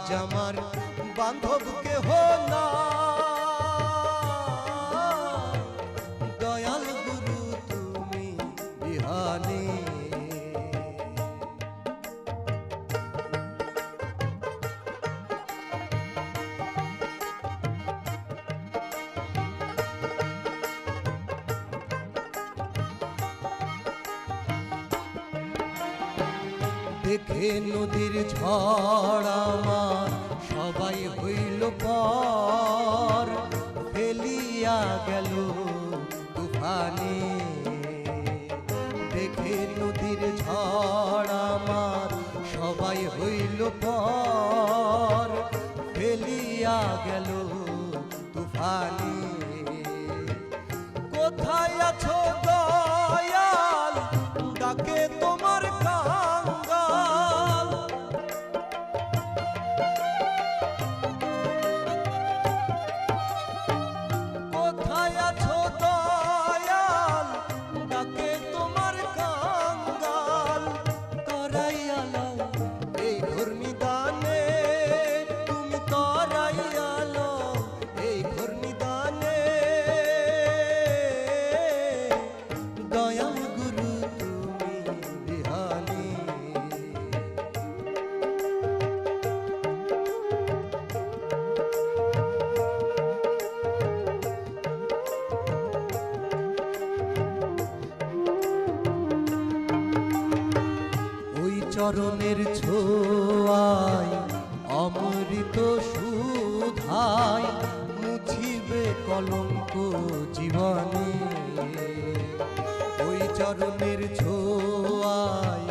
আজ আমার বান্ধব কেহ না, দয়াল গুরু তুমি বিহানে। দেখে নদীর ঝড় আমার সবাই হইল পর, ফেলিয়া গেল তুফানে। দেখে নদীর ঝড় আমার সবাই হইল পর, ফেলিয়া গেল তুফানে। কোথায় আছো দয়াল, ডাকে তোমার কাঙ্গাল। কোথায় আছো দয়াল, ডাকে তোমার কাঙ্গাল। তরাইয়া লও এই ঘোর নিদানে, তুমি তরাইয়া লও এই ঘোর নিদানে। দয়াল গুরু তুমি বিহানে। ওই চরণের ছোঁয়ায় অমৃত সুধায়, মুছিবে কলঙ্ক জীবনে। ওই চরণের ছোঁয়ায়